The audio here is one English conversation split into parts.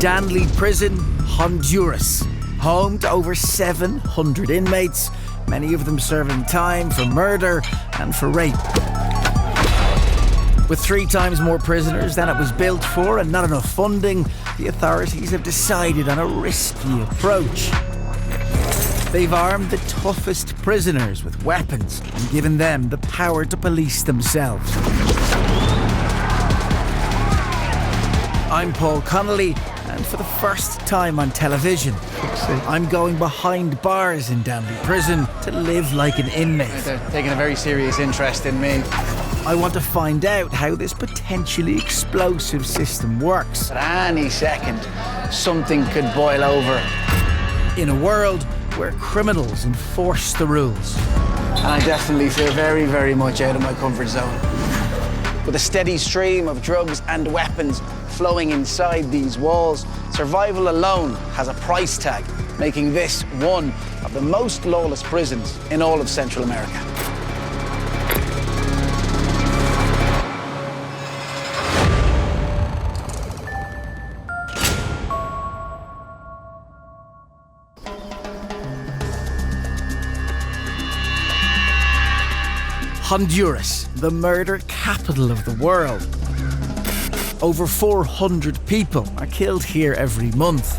Danlí Prison, Honduras, home to over 700 inmates, many of them serving time for murder and for rape. With 3 times more prisoners than it was built for and not enough funding, the authorities have decided on a risky approach. They've armed the toughest prisoners with weapons and given them the power to police themselves. I'm Paul Connolly, and for the first time on television, I'm going behind bars in Danlí Prison to live like an inmate. They're taking a very serious interest in me. I want to find out how this potentially explosive system works. At any second, something could boil over. In a world where criminals enforce the rules. And I definitely feel very, very much out of my comfort zone. With a steady stream of drugs and weapons flowing inside these walls, survival alone has a price tag, making this one of the most lawless prisons in all of Central America. Honduras, the murder capital of the world. Over 400 people are killed here every month.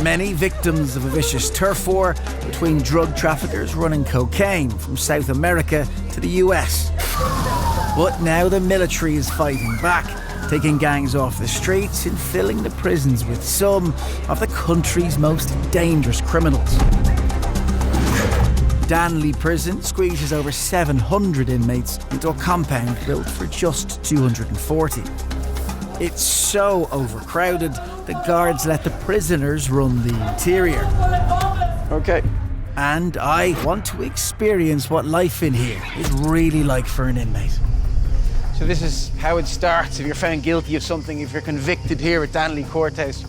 Many victims of a vicious turf war between drug traffickers running cocaine from South America to the US. But now the military is fighting back, taking gangs off the streets and filling the prisons with some of the country's most dangerous criminals. Danlí Prison squeezes over 700 inmates into a compound built for just 240. It's so overcrowded, the guards let the prisoners run the interior. Okay. And I want to experience what life in here is really like for an inmate. So this is how it starts. If you're found guilty of something, if you're convicted here at Danlí Courthouse,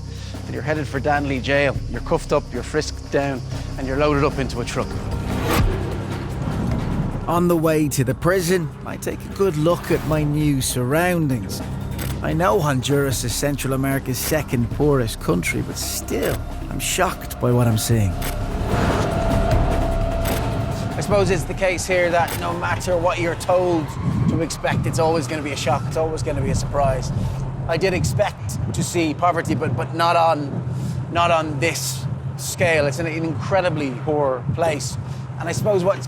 then you're headed for Danlí Jail. You're cuffed up, you're frisked down, and you're loaded up into a truck. On the way to the prison, I take a good look at my new surroundings. I know Honduras is Central America's second poorest country, but still, I'm shocked by what I'm seeing. I suppose it's the case here that no matter what you're told to expect, it's always going to be a shock, it's always going to be a surprise. I did expect to see poverty, but not on this scale. It's an incredibly poor place. And I suppose what's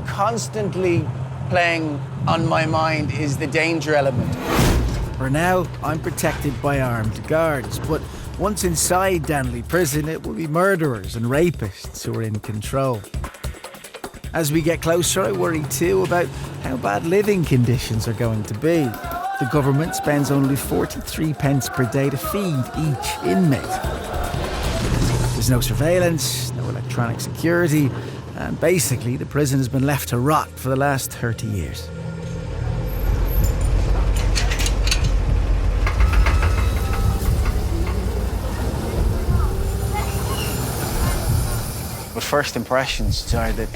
constantly playing on my mind is the danger element. For now, I'm protected by armed guards, but once inside Danlí Prison, it will be murderers and rapists who are in control. As we get closer, I worry too about how bad living conditions are going to be. The government spends only 43 pence per day to feed each inmate. There's no surveillance, no electronic security, and basically the prison has been left to rot for the last 30 years. But first impressions are that,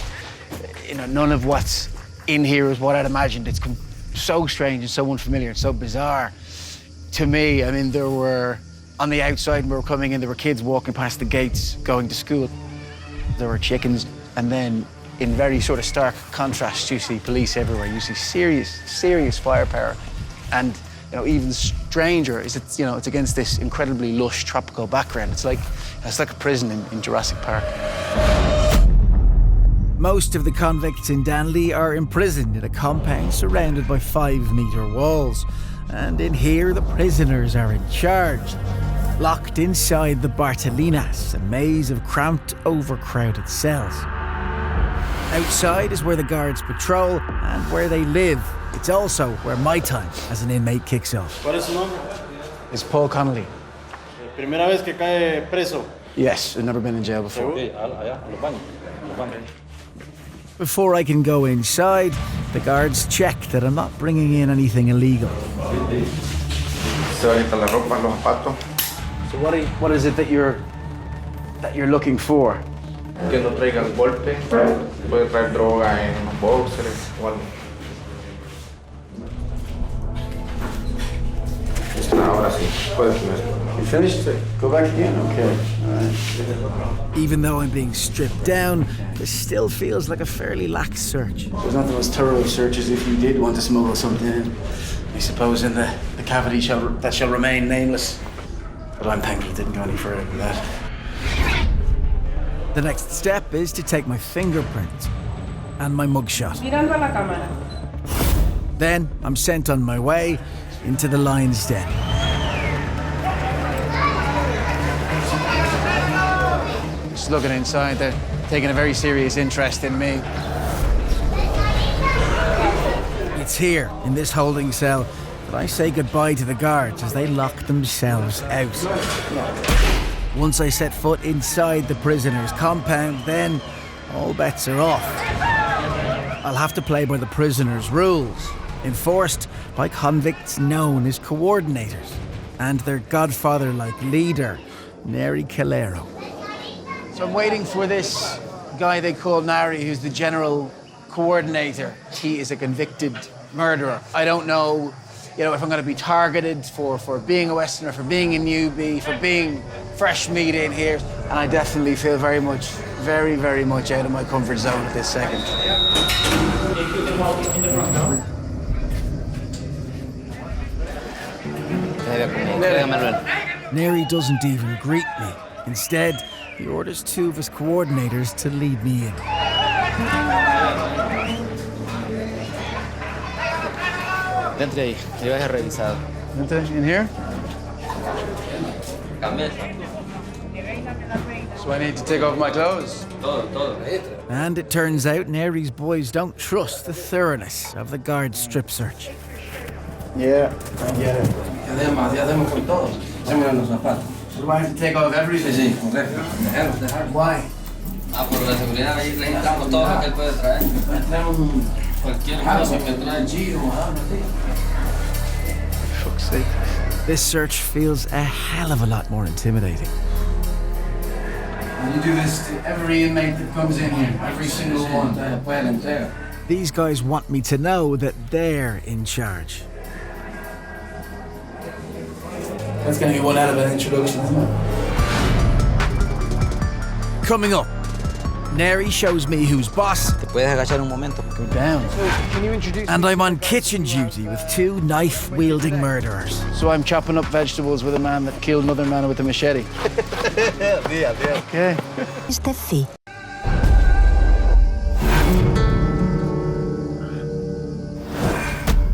none of what's in here is what I'd imagined. It's so strange and so unfamiliar and so bizarre to me. I mean, there were, on the outside when we were coming in, there were kids walking past the gates going to school. There were chickens. And then, in very sort of stark contrast, you see police everywhere. You see serious firepower. And, even stranger is it's against this incredibly lush tropical background. It's like a prison in Jurassic Park. Most of the convicts in Danlí are imprisoned in a compound surrounded by 5-metre walls. And in here, the prisoners are in charge. Locked inside the Bartolinas, a maze of cramped, overcrowded cells. Outside is where the guards patrol and where they live. It's also where my time as an inmate kicks off. ¿Cuál es su nombre? It's Paul Connolly. Primera vez que cae preso. Yes, I've never been in jail before. Before I can go inside, the guards check that I'm not bringing in anything illegal. So what is it that you're looking for? Que no traigan golpe, puede traer droga en unos boxers o algo. ahora sí. Puedes comer. You finished it? Go back again? Okay. All right. Even though I'm being stripped down, this still feels like a fairly lax search. There's not the most thorough search as if you did want to smuggle something in. I suppose in the cavity that shall remain nameless. But I'm thankful it didn't go any further than that. The next step is to take my fingerprint and my mugshot. Mirando a la cámara. Then I'm sent on my way into the lion's den. Just looking inside, they're taking a very serious interest in me. It's here, in this holding cell, that I say goodbye to the guards as they lock themselves out. Once I set foot inside the prisoner's compound, then all bets are off. I'll have to play by the prisoner's rules, enforced by convicts known as coordinators, and their godfather-like leader, Neri Calero. So I'm waiting for this guy they call Nari, who's the general coordinator. He is a convicted murderer. I don't know, if I'm going to be targeted for being a Westerner, for being a newbie, for being fresh meat in here. And I definitely feel very, very much out of my comfort zone at this second. Neri doesn't even greet me. Instead, he orders two of his coordinators to lead me in. Dentro ahí, yo he revisado. In here? So I need to take off my clothes? And it turns out Neri's boys don't trust the thoroughness of the guard strip search. Yeah, I get it. Ya demos con todo. Démosle los zapatos. So do I have to take off everything? Sí, correcto. Dejarlo. Why? Por la seguridad ahí le quitamos todo lo que él puede traer. Cualquier cosa que trae giro, Fuck's sake. This search feels a hell of a lot more intimidating. And you do this to every inmate that comes in here, every single one. These guys want me to know that they're in charge. That's going to be one out of an introduction, isn't it? Coming up, Neri shows me who's boss, Te puedes agachar un momento. Go down. So, can you introduce and I'm on kitchen duty with two knife-wielding murderers. So I'm chopping up vegetables with a man that killed another man with a machete. Okay. Steffi.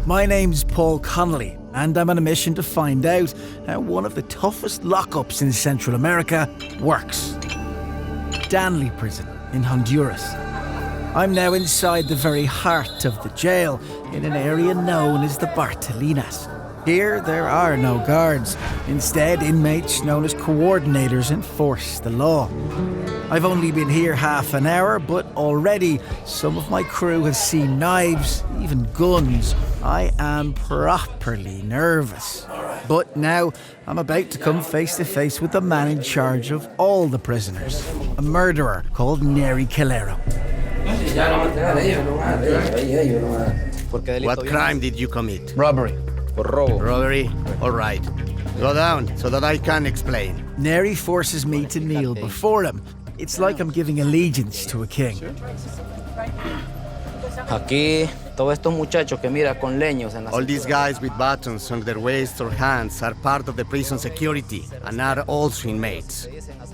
My name's Paul Connolly, and I'm on a mission to find out how one of the toughest lockups in Central America works. Danlí prison in Honduras. I'm now inside the very heart of the jail, in an area known as the Bartolinas. Here, there are no guards. Instead, inmates known as coordinators enforce the law. I've only been here half an hour, but already some of my crew have seen knives, even guns. I am properly nervous. But now, I'm about to come face to face with the man in charge of all the prisoners, a murderer called Neri Calero. What crime did you commit? Robbery. Por robo. Robbery? All right. Go down so that I can explain. Neri forces me to kneel before him. It's like I'm giving allegiance to a king. Aquí, todos estos muchachos que mira con leños en la All these guys with buttons on their waists or hands are part of the prison security and are also inmates.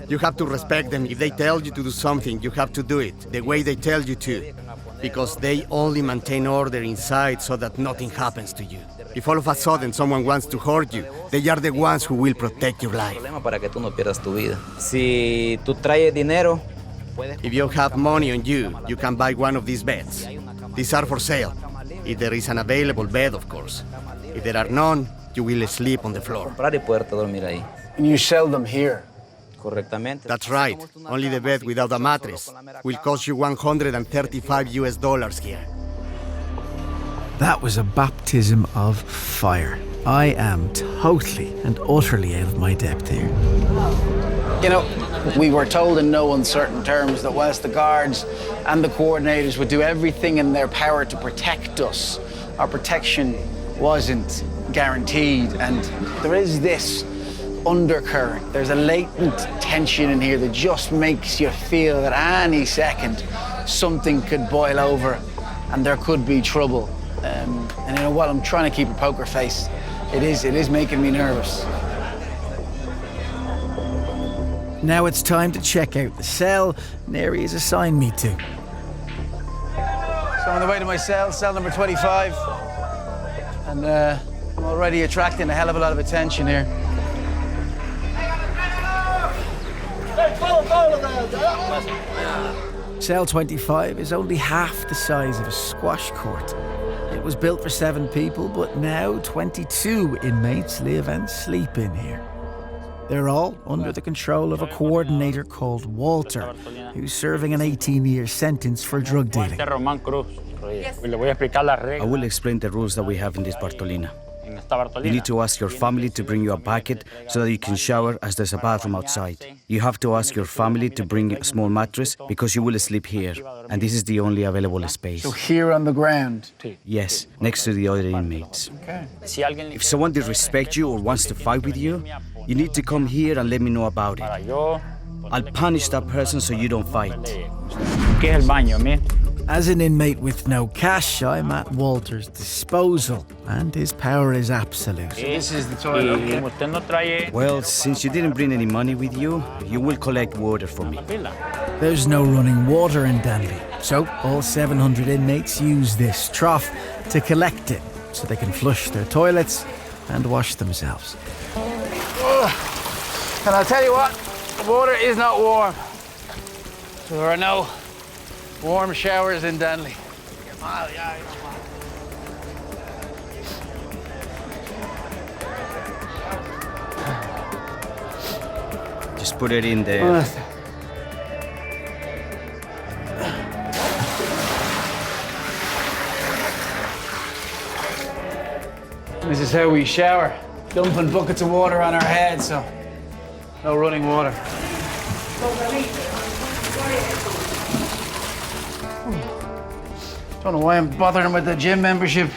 You have to respect them. If they tell you to do something, you have to do it the way they tell you to, because they only maintain order inside so that nothing happens to you. If all of a sudden someone wants to hurt you, they are the ones who will protect your life. problema para que tú no pierdas tu vida. Si tú traes dinero, If you have money on you, you can buy one of these beds. These are for sale. If there is an available bed, of course. If there are none, you will sleep on the floor. comprar y poderte dormir ahí. And you sell them here. Correctamente. That's right. Only the bed without a mattress will cost you $135 here. That was a baptism of fire. I am totally and utterly out of my depth here. We were told in no uncertain terms that whilst the guards and the coordinators would do everything in their power to protect us, our protection wasn't guaranteed. And there is this undercurrent. There's a latent tension in here that just makes you feel that any second something could boil over and there could be trouble. And you know what? I'm trying to keep a poker face. It is making me nervous. Now it's time to check out the cell Neri has assigned me to. So I'm on the way to my cell number 25. And I'm already attracting a hell of a lot of attention here. Cell 25 is only half the size of a squash court. It was built for 7 people, but now 22 inmates live and sleep in here. They're all under the control of a coordinator called Walter, who's serving an 18-year sentence for drug dealing. I will explain the rules that we have in this Bartolina. You need to ask your family to bring you a bucket so that you can shower, as there's a bathroom outside. You have to ask your family to bring a small mattress because you will sleep here, and this is the only available space. So here on the ground? Yes, next to the other inmates. Okay. If someone disrespects you or wants to fight with you, you need to come here and let me know about it. I'll punish that person so you don't fight. As an inmate with no cash, I'm at Walter's disposal, and his power is absolute. So this is the toilet, okay. Well, since you didn't bring any money with you, you will collect water for me. There's no running water in Danlí, so all 700 inmates use this trough to collect it so they can flush their toilets and wash themselves. And I'll tell you what, the water is not warm. There are no warm showers in Danlí. Just put it in there. This is how we shower. Dumping buckets of water on our heads, so no running water. Don't know why I'm bothering with the gym membership.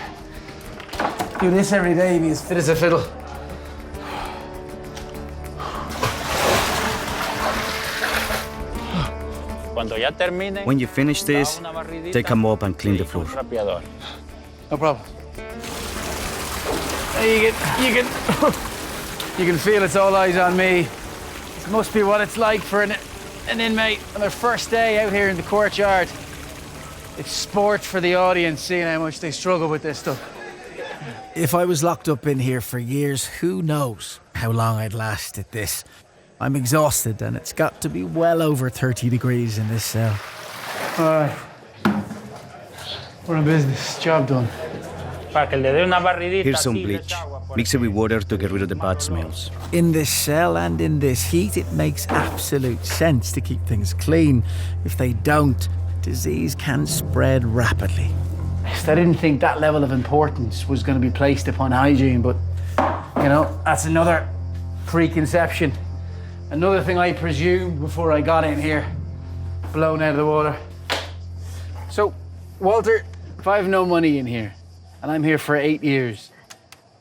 Do this every day, be as fit as a fiddle. When you finish this, take a mop and clean the floor. No problem. You can feel it's all eyes on me. This must be what it's like for an inmate on their first day out here in the courtyard. It's sport for the audience, seeing how much they struggle with this stuff. If I was locked up in here for years, who knows how long I'd last at this. I'm exhausted, and it's got to be well over 30 degrees in this cell. All right. We're in business. Job done. Here's some bleach. Mix it with water to get rid of the bad smells. In this cell and in this heat, it makes absolute sense to keep things clean. If they don't, disease can spread rapidly. I didn't think that level of importance was going to be placed upon hygiene, but, you know, that's another preconception. Another thing I presumed before I got in here, blown out of the water. So, Walter, if I have no money in here, and I'm here for 8 years,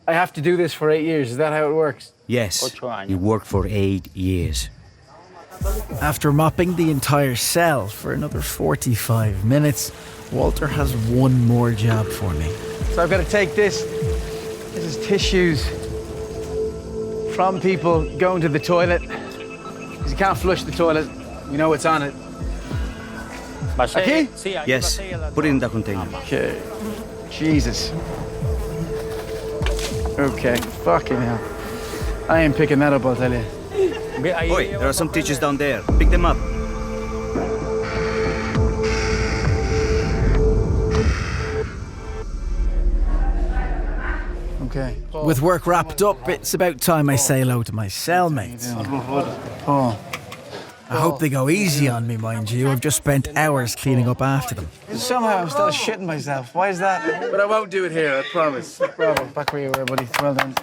I have to do this for 8 years. Is that how it works? Yes, you worked for 8 years. After mopping the entire cell for another 45 minutes, Walter has one more job for me. So I've got to take this. This is tissues from people going to the toilet. Because you can't flush the toilet. You know what's on it. Okay? Yes, put it in the container. Okay. Jesus. Okay, fucking hell. I ain't picking that up, I'll tell you. Oi, there are some tissues down there. Pick them up. Okay. With work wrapped up, it's about time I say hello to my cellmates. Paul. I hope they go easy on me, mind you. I've just spent hours cleaning up after them. Somehow I'm still shitting myself. Why is that? But I won't do it here, I promise. Bravo. Back where you were, buddy. Well done.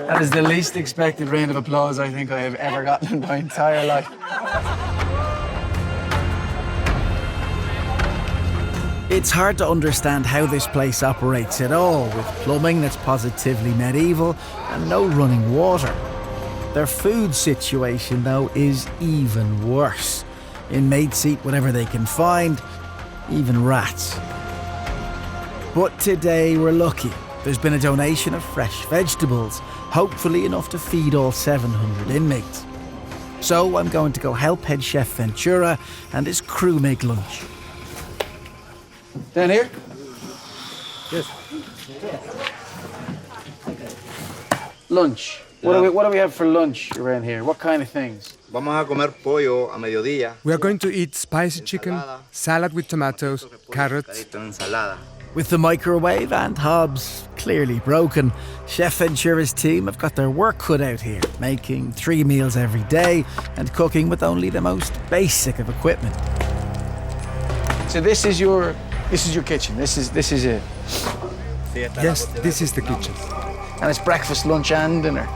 That is the least expected round of applause I think I have ever gotten in my entire life. It's hard to understand how this place operates at all, with plumbing that's positively medieval and no running water. Their food situation, though, is even worse. Inmates eat whatever they can find, even rats. But today we're lucky. There's been a donation of fresh vegetables, hopefully enough to feed all 700 inmates. So I'm going to go help head chef Ventura and his crew make lunch. Down here? Yes. Lunch. What do we have for lunch around here? What kind of things? Vamos a comer pollo a mediodía. We are going to eat spicy chicken, salad with tomatoes, carrots. Ensalada. With the microwave and hobs clearly broken, Chef Ventura's team have got their work cut out here, making 3 meals every day and cooking with only the most basic of equipment. So this is your kitchen. This is it. Yes, this is the kitchen. And it's breakfast, lunch, and dinner.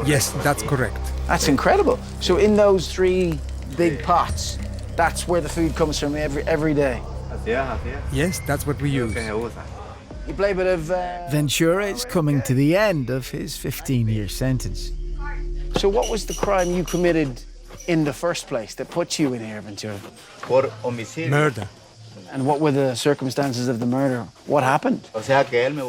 Yes, that's correct. That's incredible. So in those 3 big pots, that's where the food comes from every day. Yes, that's what we use. You play a bit of... Ventura is coming to the end of his 15-year sentence. So what was the crime you committed in the first place that put you in here, Ventura? Murder. And what were the circumstances of the murder? What happened?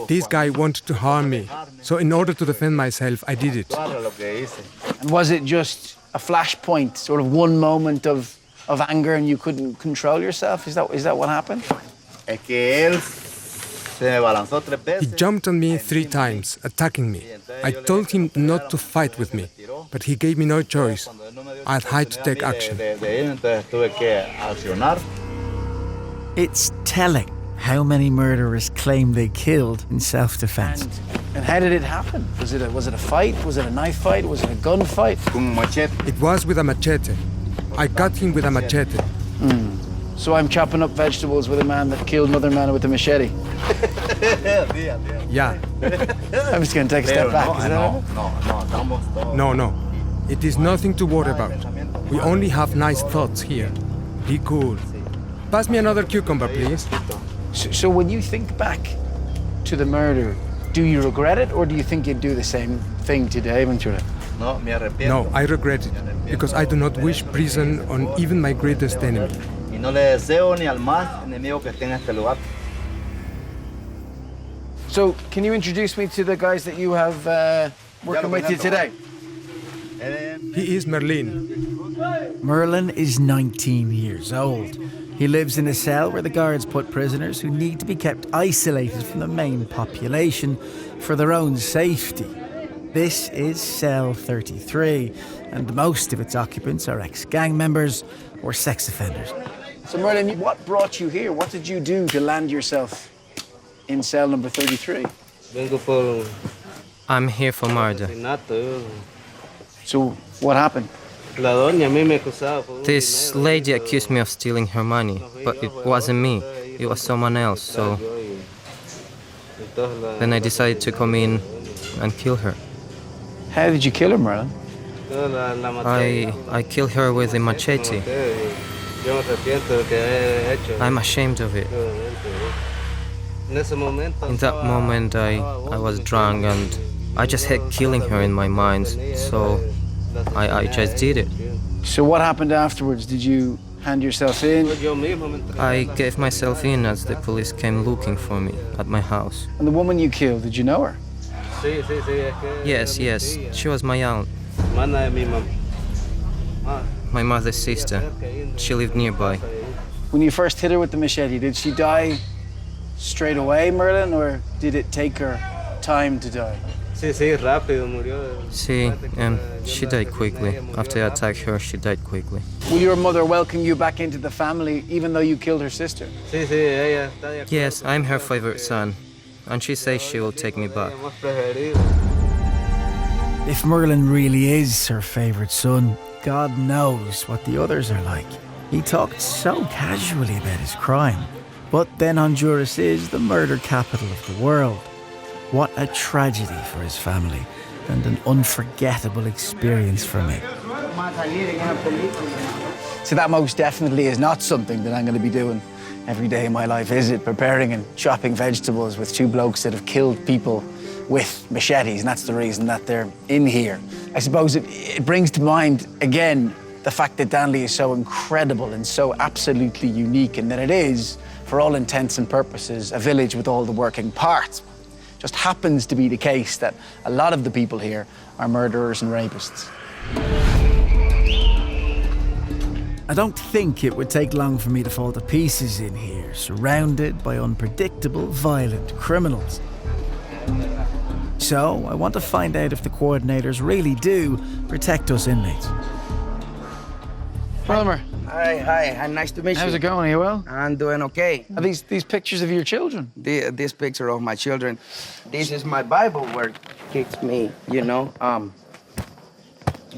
This guy wanted to harm me, so in order to defend myself, I did it. And was it just a flashpoint, sort of one moment of anger and you couldn't control yourself? Is that what happened? He jumped on me 3 times, attacking me. I told him not to fight with me, but he gave me no choice. I had to take action. It's telling how many murderers claim they killed in self-defense. And how did it happen? Was it a fight? Was it a knife fight? Was it a gunfight? It was with a machete. I got him with a machete. So I'm chopping up vegetables with a man that killed another man with a machete. Yeah. I'm just going to take a step back. Is that No. It is nothing to worry about. We only have nice thoughts here. Be cool. Pass me another cucumber, please. So when you think back to the murder, do you regret it, or do you think you'd do the same thing today, Ventura? No, I regret it, because I do not wish prison on even my greatest enemy. So can you introduce me to the guys that you have working with you today? He is Merlin. Merlin is 19 years old. He lives in a cell where the guards put prisoners who need to be kept isolated from the main population for their own safety. This is cell 33, and most of its occupants are ex-gang members or sex offenders. So Merlin, what brought you here? What did you do to land yourself in cell number 33? I'm here for murder. So what happened? This lady accused me of stealing her money, but it wasn't me. It was someone else, so... Then I decided to come in and kill her. How did you kill her, Merlin? I killed her with a machete. I'm ashamed of it. In that moment, I was drunk and I just had killing her in my mind, so I just did it. So what happened afterwards? Did you hand yourself in? I gave myself in as the police came looking for me at my house. And the woman you killed, did you know her? Yes, she was my aunt. My mother's sister. She lived nearby. When you first hit her with the machete, did she die straight away, Merlin, or did it take her time to die? She died quickly. After I attacked her, she died quickly. Will your mother welcome you back into the family, even though you killed her sister? Yes, I'm her favorite son, and she says she will take me back. If Merlin really is her favourite son, God knows what the others are like. He talked so casually about his crime. But then Honduras is the murder capital of the world. What a tragedy for his family, and an unforgettable experience for me. So that most definitely is not something that I'm going to be doing every day of my life, is it? Preparing and chopping vegetables with two blokes that have killed people with machetes, and that's the reason that they're in here. I suppose it brings to mind, again, the fact that Danlí is so incredible and so absolutely unique, and that it is, for all intents and purposes, a village with all the working parts. Just happens to be the case that a lot of the people here are murderers and rapists. I don't think it would take long for me to fall to pieces in here, surrounded by unpredictable, violent criminals. So I want to find out if the coordinators really do protect us inmates. Wilmer. Hi, nice to meet you. How's it going? Are you well? I'm doing okay. Are these pictures of your children? This picture of my children. This is my Bible where it keeps me,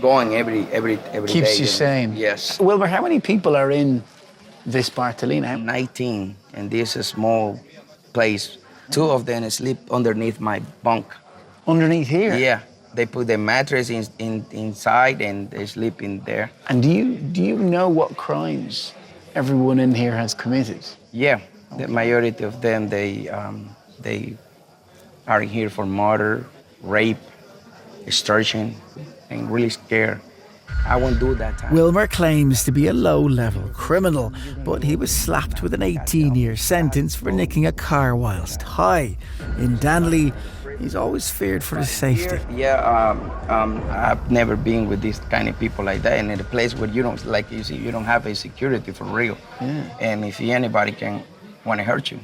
going every day. Keeps you sane. Yes. Wilmer, how many people are in this Bartolina? 19, and this is a small place. 2 of them sleep underneath my bunk. Underneath here? Yeah. They put the mattress inside and they sleep in there. And do you know what crimes everyone in here has committed? Yeah, the majority of them, they are here for murder, rape, extortion, and really scared. I won't do that time. Wilmer claims to be a low-level criminal, but he was slapped with an 18-year sentence for nicking a car whilst high. In Danlí, he's always feared for his safety. Yeah, I've never been with these kind of people like that, and in a place where you don't, like you see, you don't have a security for real. Yeah. And if anybody can want to hurt you.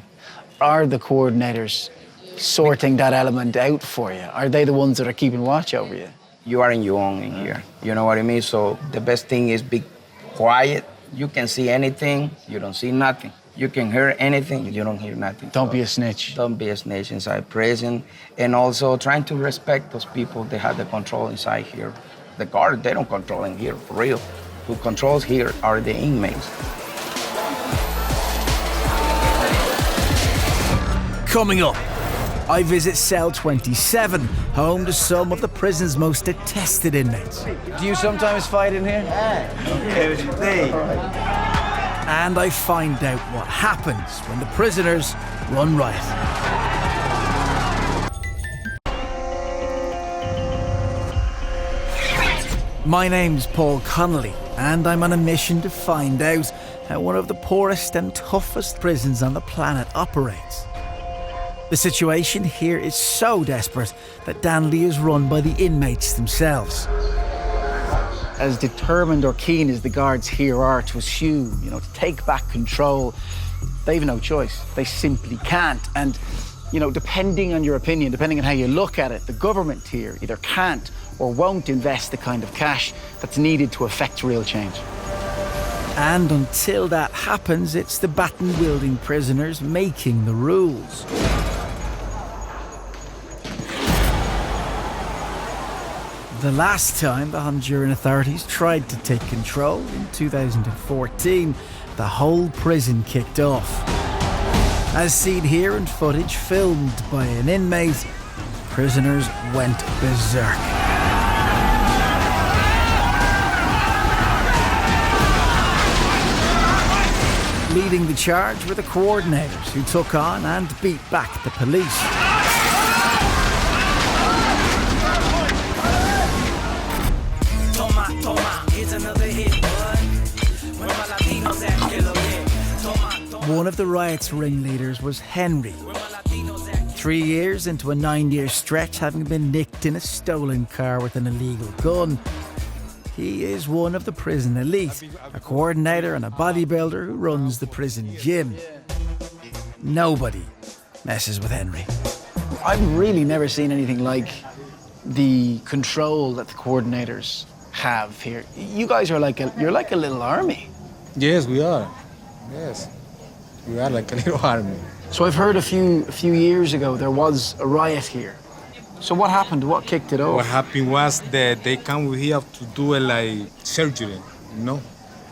Are the coordinators sorting that element out for you? Are they the ones that are keeping watch over you? You are on your own in here, you know what I mean? So the best thing is be quiet. You can see anything, you don't see nothing. You can hear anything, you don't hear nothing. Don't be a snitch. Don't be a snitch inside prison. And also trying to respect those people that have the control inside here. The guard, they don't control in here, for real. Who controls here are the inmates. Coming up, I visit cell 27, home to some of the prison's most detested inmates. Do you sometimes fight in here? Every day. And I find out what happens when the prisoners run riot. My name's Paul Connolly, and I'm on a mission to find out how one of the poorest and toughest prisons on the planet operates. The situation here is so desperate that Danlí is run by the inmates themselves. As determined or keen as the guards here are to assume, to take back control, they've no choice. They simply can't. And, depending on your opinion, depending on how you look at it, the government here either can't or won't invest the kind of cash that's needed to effect real change. And until that happens, it's the baton-wielding prisoners making the rules. The last time the Honduran authorities tried to take control, in 2014, the whole prison kicked off. As seen here in footage filmed by an inmate, prisoners went berserk. Leading the charge were the coordinators who took on and beat back the police. One of the riot's ringleaders was Henry. 3 years into a 9-year stretch, having been nicked in a stolen car with an illegal gun. He is one of the prison elite, a coordinator and a bodybuilder who runs the prison gym. Nobody messes with Henry. I've really never seen anything like the control that the coordinators have here. You guys are you're like a little army. Yes, we are. Yes, we are like a little army. So I've heard a few years ago there was a riot here. So what happened? What kicked it off? What happened was that they come here to do surgery,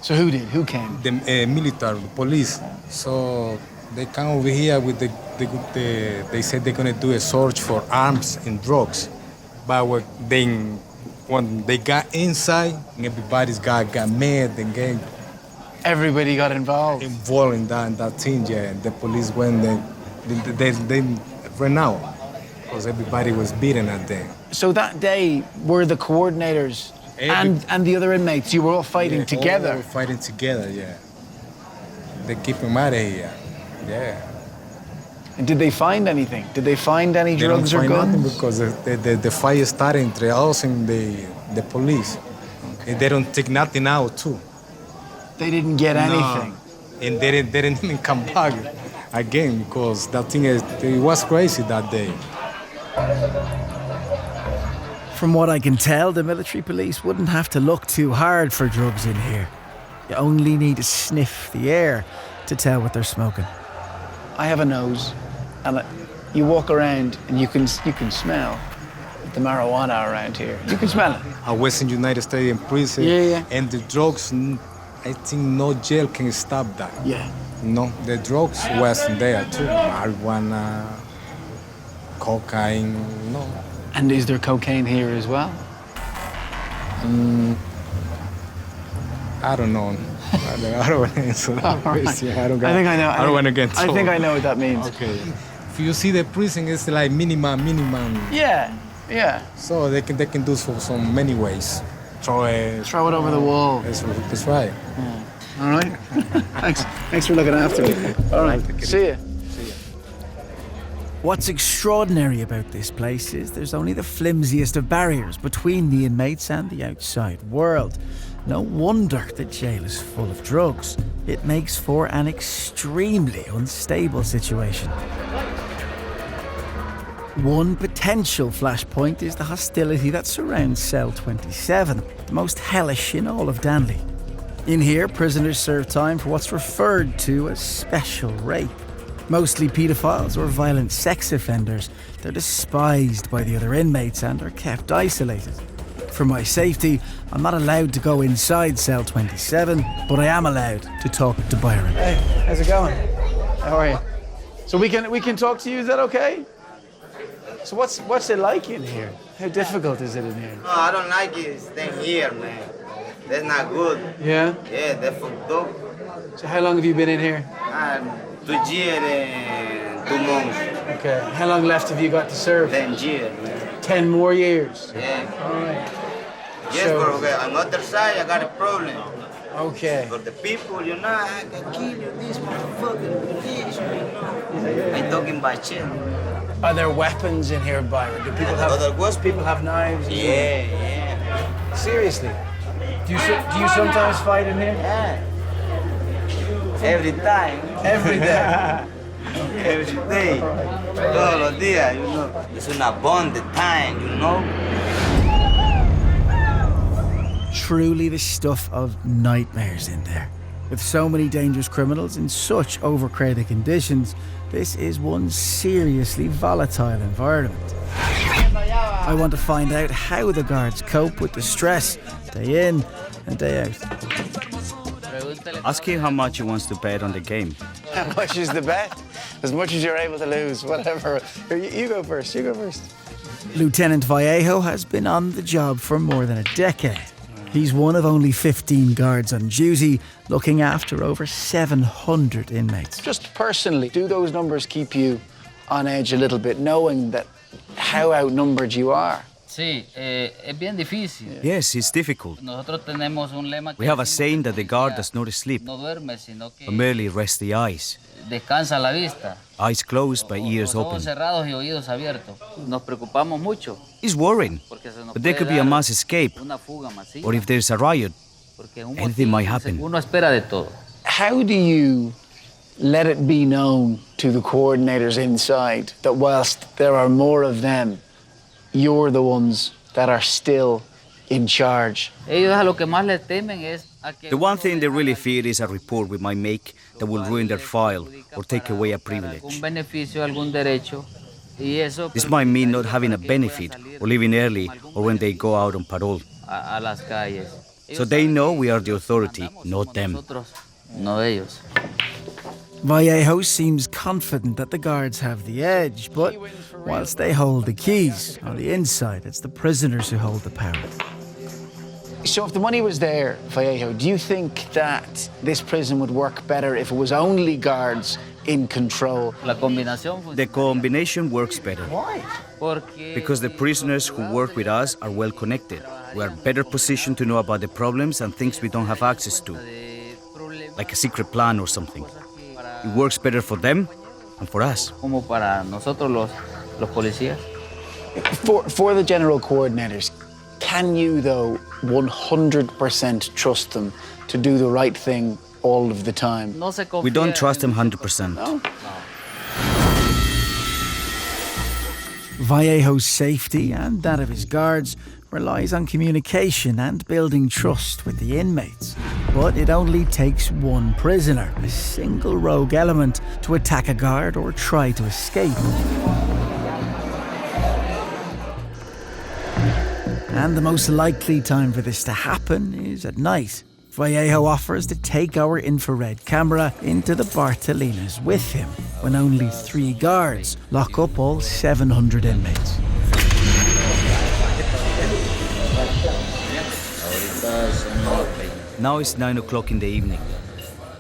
So who did? Who came? The military, the police. So they come over here with they said they're gonna do a search for arms and drugs. But when they got inside, everybody's got mad and gave. Everybody got involved. Involved in that thing, yeah. And the police went, they ran out because everybody was beaten at them. So that day, were the coordinators and the other inmates, you were all fighting together? All fighting together, yeah. They keep them out of here, yeah. And did they find anything? Did they find any drugs or guns? Nothing because the fight started entre us and the police. Okay. And they don't take nothing out, too. They didn't get anything? No. And they didn't even come back again because that thing, it was crazy that day. From what I can tell, the military police wouldn't have to look too hard for drugs in here. You only need to sniff the air to tell what they're smoking. I have a nose, and you walk around and you can smell the marijuana around here. You can smell it. I was in United States in prison, and the drugs, I think no jail can stop that. Yeah. No, the drugs was there too. Marijuana, cocaine, no. And is there cocaine here as well? I don't know. I don't want to answer that question. I don't want to get told. I think I know what that means. Okay. If you see the prison, it's like minimum. Yeah. So they can do so many ways. Throw it over the wall. That's right. Yeah. All right. Thanks for looking after me. All right. See ya. What's extraordinary about this place is there's only the flimsiest of barriers between the inmates and the outside world. No wonder the jail is full of drugs. It makes for an extremely unstable situation. One potential flashpoint is the hostility that surrounds cell 27, the most hellish in all of Danlí. In here, prisoners serve time for what's referred to as special rape. Mostly paedophiles or violent sex offenders, they're despised by the other inmates and are kept isolated. For my safety, I'm not allowed to go inside cell 27, but I am allowed to talk to Byron. Hey, how's it going? How are you? So we can talk to you, is that okay? So what's it like in here? How difficult is it in here? No, I don't like it staying here, man. That's not good. Yeah? Yeah, that's fucked up. So how long have you been in here? 2 years and 2 months. Okay. How long left have you got to serve? 10 years, man. 10 more years? Yeah. All right. Yes, but on the other side, I got a problem. Okay. For the people, you know, I can kill you, this motherfucker, this, you know. I'm talking about shit. Are there weapons in here, Byron? Do people have knives? Yeah. Seriously? Do you sometimes fight in here? Yeah. Every time. Every day? Every day. Todos los días, you know. It's una bond time, you know. Truly the stuff of nightmares in there. With so many dangerous criminals in such overcrowded conditions, this is one seriously volatile environment. I want to find out how the guards cope with the stress, day in and day out. Ask him how much he wants to bet on the game. How much is the bet? As much as you're able to lose, whatever. Here, you go first, Lieutenant Vallejo has been on the job for more than a decade. He's one of only 15 guards on duty, looking after over 700 inmates. Just personally, do those numbers keep you on edge a little bit, knowing that how outnumbered you are? Sí, es bien difícil. Yes, it's difficult. We have a saying that the guard does not sleep, but merely rests the eyes. Descansa la vista. Eyes closed but ears open. Cerrados y oídos abiertos. Nos preocupamos mucho. It's worrying, but there could be a mass escape, or if there's a riot, anything might happen. Uno espera de todo. How do you let it be known to the coordinators inside that whilst there are more of them, you're the ones that are still in charge? Ellos a lo que más le temen es a que the one thing they really fear is a report we might make that will ruin their file or take away a privilege. Un beneficio, algún derecho. This might mean not having a benefit or leaving early or when they go out on parole. A las calles. So they know we are the authority, not them. No ellos. Vallejo seems confident that the guards have the edge, but whilst they hold the keys, on the inside it's the prisoners who hold the power. So if the money was there, Vallejo, do you think that this prison would work better if it was only guards in control? The combination works better. Why? Because the prisoners who work with us are well connected. We are better positioned to know about the problems and things we don't have access to, like a secret plan or something. It works better for them and for us. Como para nosotros los policías. For the general coordinators, can you, though, 100% trust them to do the right thing all of the time? We don't trust them 100%. No? Vallejo's safety and that of his guards relies on communication and building trust with the inmates. But it only takes one prisoner, a single rogue element, to attack a guard or try to escape. And the most likely time for this to happen is at night. Vallejo offers to take our infrared camera into the Bartolinas with him, when only 3 guards lock up all 700 inmates. Now it's 9 o'clock in the evening.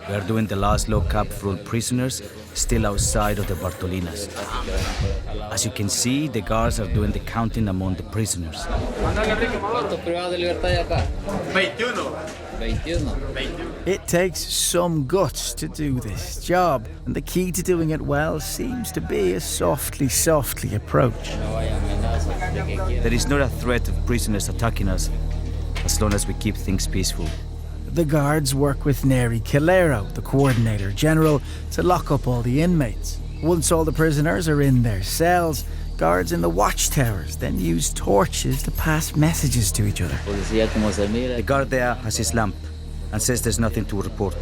We are doing the last lockup for all prisoners still outside of the Bartolinas. As you can see, the guards are doing the counting among the prisoners. It takes some guts to do this job, and the key to doing it well seems to be a softly approach. There is not a threat of prisoners attacking us as long as we keep things peaceful. The guards work with Neri Calero, the coordinator general, to lock up all the inmates. Once all the prisoners are in their cells, guards in the watchtowers then use torches to pass messages to each other. The guard there has his lamp and says there's nothing to report.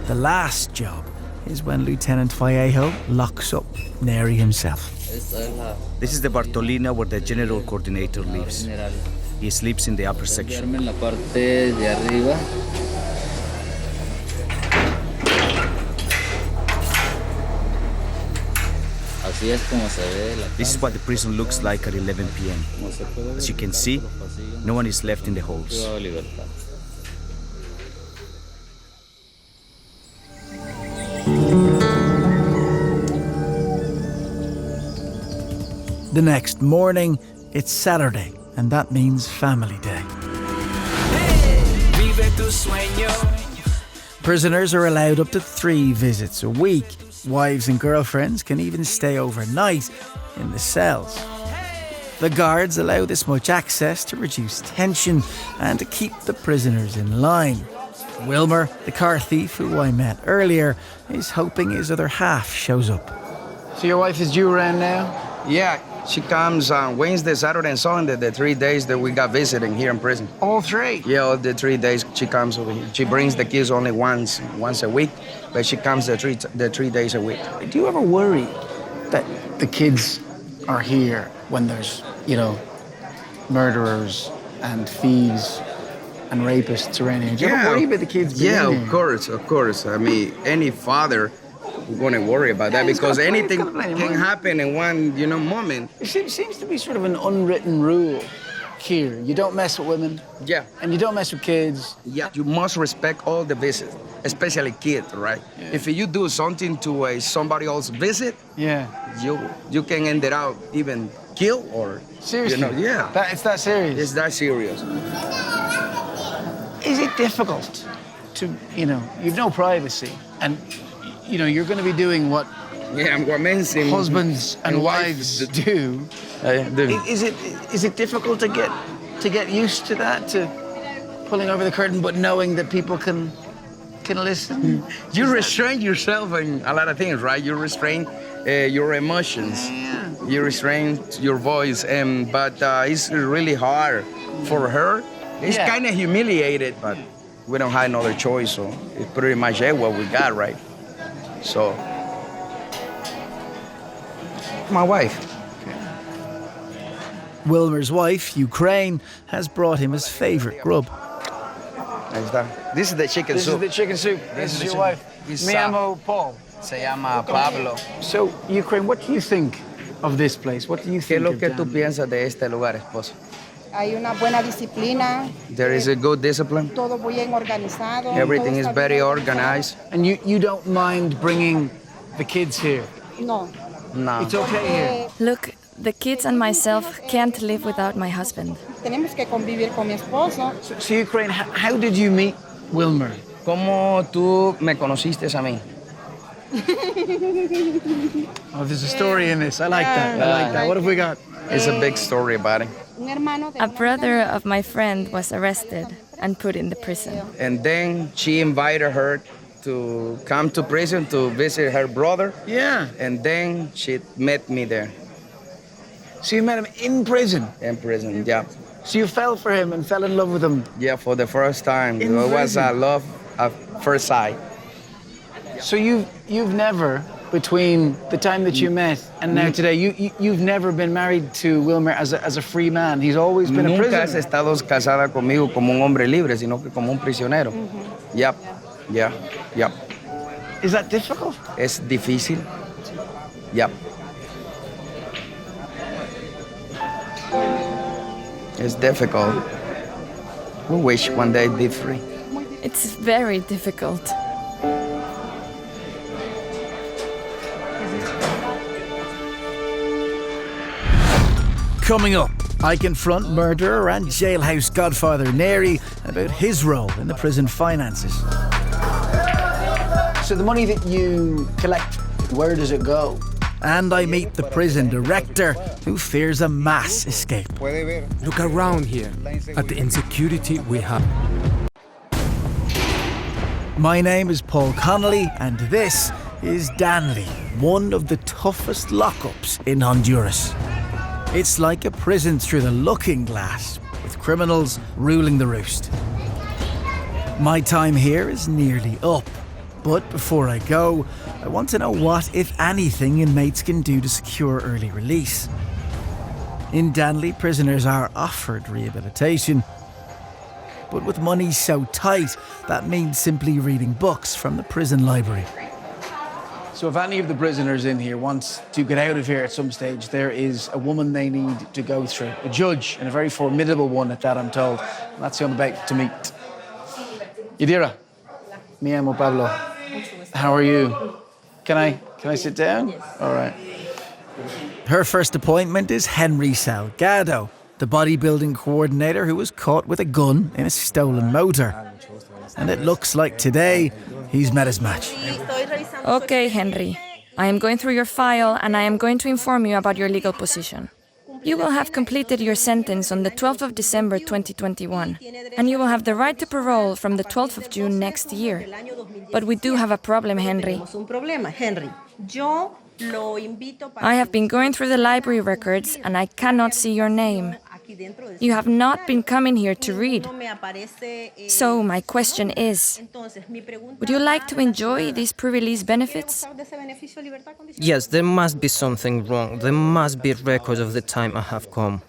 The last job is when Lieutenant Vallejo locks up Neri himself. This is the Bartolina where the general coordinator lives. He sleeps in the upper section. This is what the prison looks like at 11 p.m. As you can see, no one is left in the halls. The next morning, it's Saturday, and that means family day. Prisoners are allowed up to 3 visits a week. Wives and girlfriends can even stay overnight in the cells. The guards allow this much access to reduce tension and to keep the prisoners in line. Wilmer, the car thief who I met earlier, is hoping his other half shows up. So your wife is due around now? Yeah, she comes on Wednesday, Saturday, and Sunday, the 3 days that we got visiting here in prison. All 3? Yeah, all the 3 days she comes over here. She brings the kids only once a week, but she comes the 3 days a week. Do you ever worry that the kids are here when there's, murderers and thieves and rapists around here? Do you ever worry about the kids being Yeah, here? of course. I mean, any father would want to worry about that because anything can happen in one, moment. It seems to be sort of an unwritten rule here. You don't mess with women. Yeah. And you don't mess with kids. Yeah, you must respect all the visits, especially kids, right? Yeah. If you do something to somebody else's visit, you can end it out even kill or seriously. Yeah. It's that serious. It's that serious. Is it difficult to, you've no privacy, and you're going to be doing what husbands and wives do. Is it difficult to get used to that, to pulling over the curtain, but knowing that people can listen? You restrain yourself in a lot of things, right? You restrain your emotions. Yeah. You restrain your voice, but it's really hard for her. It's kind of humiliated, but we don't have another choice, so it's pretty much what we got, right? So, my wife. Wilmer's wife, Ukraine, has brought him his favorite grub. This is the chicken soup. This is the chicken soup. This is your wife. Me llamo Paul. Se llama Pablo. So, Ukraine, what do you think of this place? What do you ¿Qué think es lo of que tú Danlín? piensas de este lugar, esposo? Hay una buena disciplina. There is a good discipline. Todo bien organizado. Everything is very organized. And you don't mind bringing the kids here? No. No. It's okay here? Look, the kids and myself can't live without my husband. Tenemos que convivir con mi esposo. So Ukraine, how did you meet Wilmer? ¿Cómo tú me conociste a mí? Oh, there's a story in this. I like that. I like that. What have we got? It's a big story about it. A brother of my friend was arrested and put in the prison. And then she invited her to come to prison to visit her brother. Yeah. And then she met me there. So you met him in prison? In prison, yeah. So you fell for him and fell in love with him? Yeah, for the first time. In it was prison? a love at first sight. So you've never, between the time that you met and now today, you've never been married to Wilmer as a free man. He's always been a prisoner. Nunca has estado casada conmigo como un hombre libre, sino que como un prisionero. Yep, yeah, yep. Is that difficult? Es difícil. Yep. It's difficult. We wish one day I'd be free. It's very difficult. Coming up, I confront murderer and jailhouse godfather Neri about his role in the prison finances. So the money that you collect, where does it go? And I meet the prison director who fears a mass escape. Look around here at the insecurity we have. My name is Paul Connolly and this is Danlín, one of the toughest lockups in Honduras. It's like a prison through the looking glass, with criminals ruling the roost. My time here is nearly up, but before I go, I want to know what, if anything, inmates can do to secure early release. In Danlín, prisoners are offered rehabilitation, but with money so tight, that means simply reading books from the prison library. So if any of the prisoners in here wants to get out of here at some stage, there is a woman they need to go through. A judge, and a very formidable one at that, I'm told. And that's who I'm about to meet. Yadira, me llamo Pablo. How are you? Can I sit down? Yes. All right. Her first appointment is Henry Salgado, the bodybuilding coordinator who was caught with a gun in a stolen motor. And it looks like today he's met his match. Okay, Henry. I am going through your file and I am going to inform you about your legal position. You will have completed your sentence on the 12th of December 2021, and you will have the right to parole from the 12th of June next year. But we do have a problem, Henry. I have been going through the library records and I cannot see your name. You have not been coming here to read. So my question is, would you like to enjoy these pre-release benefits? Yes, there must be something wrong. There must be records of the time I have come.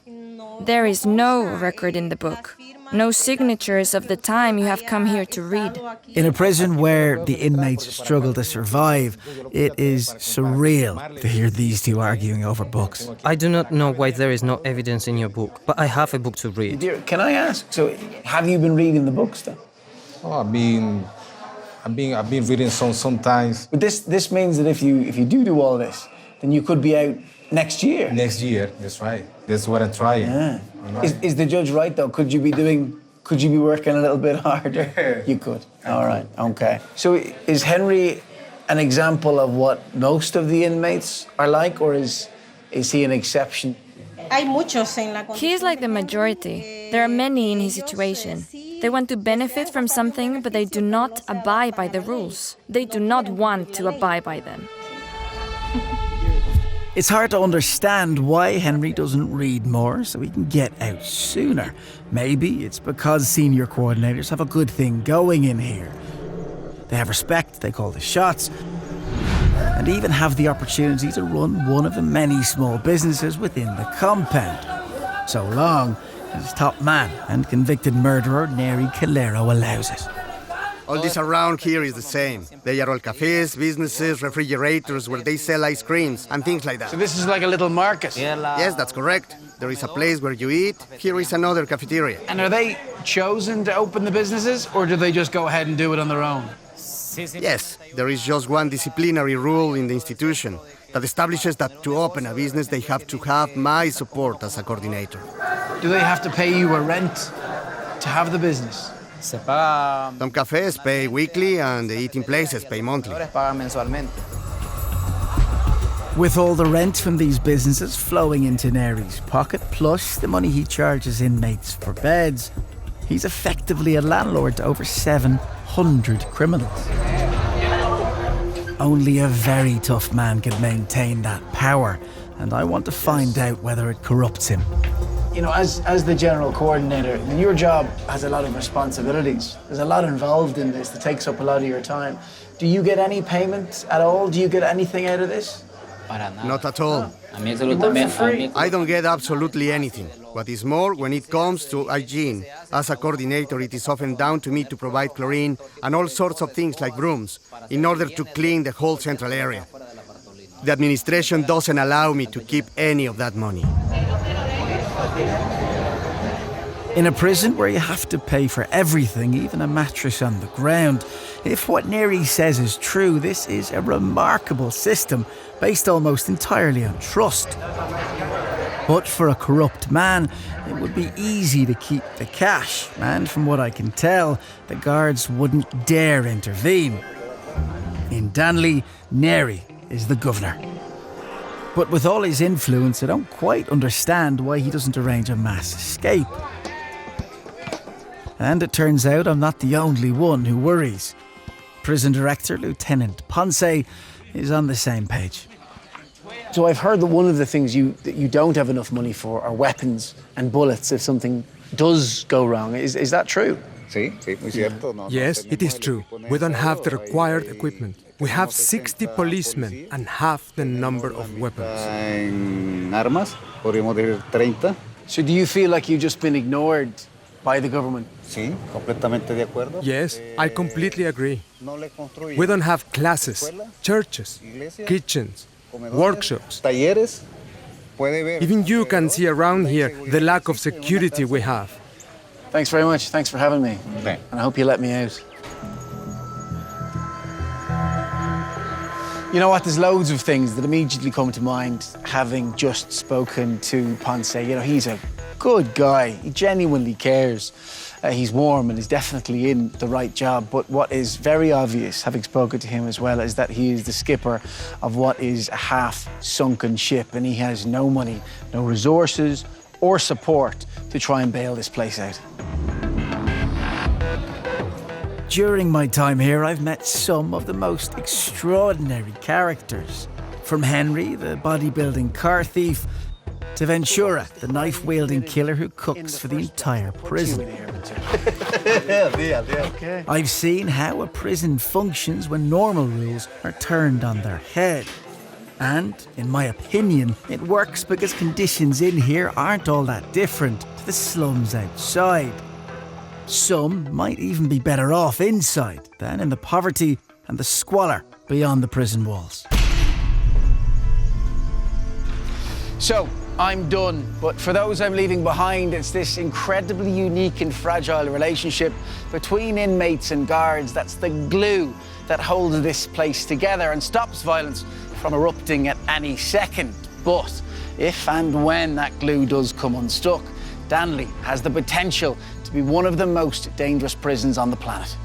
There is no record in the book. No signatures of the time you have come here to read. In a prison where the inmates struggle to survive, it is surreal to hear these two arguing over books. I do not know why there is no evidence in your book, but I have a book to read. Dear, can I ask, so have you been reading the books then? Oh, I've been reading sometimes. But this means that if you do all this, then you could be out next year. Next year, that's right. That's what I'm trying. Yeah. Is the judge right though? Could you be working a little bit harder? You could. All right. Okay. So is Henry an example of what most of the inmates are like, or is he an exception? He is like the majority. There are many in his situation. They want to benefit from something, but they do not abide by the rules. They do not want to abide by them. It's hard to understand why Henry doesn't read more so he can get out sooner. Maybe it's because senior coordinators have a good thing going in here. They have respect, they call the shots, and even have the opportunity to run one of the many small businesses within the compound. So long as top man and convicted murderer Neri Calero allows it. All this around here is the same. They are all cafes, businesses, refrigerators where they sell ice creams and things like that. So this is like a little market? Yes, that's correct. There is a place where you eat. Here is another cafeteria. And are they chosen to open the businesses, or do they just go ahead and do it on their own? Yes, there is just one disciplinary rule in the institution that establishes that to open a business they have to have my support as a coordinator. Do they have to pay you a rent to have the business? Some cafes pay weekly and the eating places pay monthly. With all the rent from these businesses flowing into Neri's pocket, plus the money he charges inmates for beds, he's effectively a landlord to over 700 criminals. Only a very tough man can maintain that power, and I want to find out whether it corrupts him. You know, as the general coordinator, your job has a lot of responsibilities. There's a lot involved in this that takes up a lot of your time. Do you get any payment at all? Do you get anything out of this? Not at all. I don't get absolutely anything. What is more, when it comes to hygiene, as a coordinator, it is often down to me to provide chlorine and all sorts of things like brooms in order to clean the whole central area. The administration doesn't allow me to keep any of that money. In a prison where you have to pay for everything, even a mattress on the ground, if what Neri says is true, this is a remarkable system based almost entirely on trust. But for a corrupt man, it would be easy to keep the cash, and from what I can tell, the guards wouldn't dare intervene. In Danlí, Neri is the governor. But with all his influence, I don't quite understand why he doesn't arrange a mass escape. And it turns out I'm not the only one who worries. Prison Director Lieutenant Ponce is on the same page. So I've heard that one of the things that you don't have enough money for are weapons and bullets if something does go wrong. Is that true? Yes, it is true. We don't have the required equipment. We have 60 policemen and half the number of weapons. So do you feel like you've just been ignored by the government? Yes, I completely agree. We don't have classes, churches, kitchens, workshops. Even you can see around here the lack of security we have. Thanks very much. Thanks for having me. And I hope you let me out. You know what? There's loads of things that immediately come to mind having just spoken to Ponce. You know, he's a good guy. He genuinely cares. He's warm and is definitely in the right job. But what is very obvious, having spoken to him as well, is that he is the skipper of what is a half-sunken ship, and he has no money, no resources or support to try and bail this place out. During my time here, I've met some of the most extraordinary characters. From Henry, the bodybuilding car thief, to Ventura, the knife-wielding killer who cooks for the entire prison. I've seen how a prison functions when normal rules are turned on their head. And, in my opinion, it works because conditions in here aren't all that different to the slums outside. Some might even be better off inside than in the poverty and the squalor beyond the prison walls. So, I'm done, but for those I'm leaving behind, it's this incredibly unique and fragile relationship between inmates and guards that's the glue that holds this place together and stops violence from erupting at any second. But if and when that glue does come unstuck, Danlí has the potential to be one of the most dangerous prisons on the planet.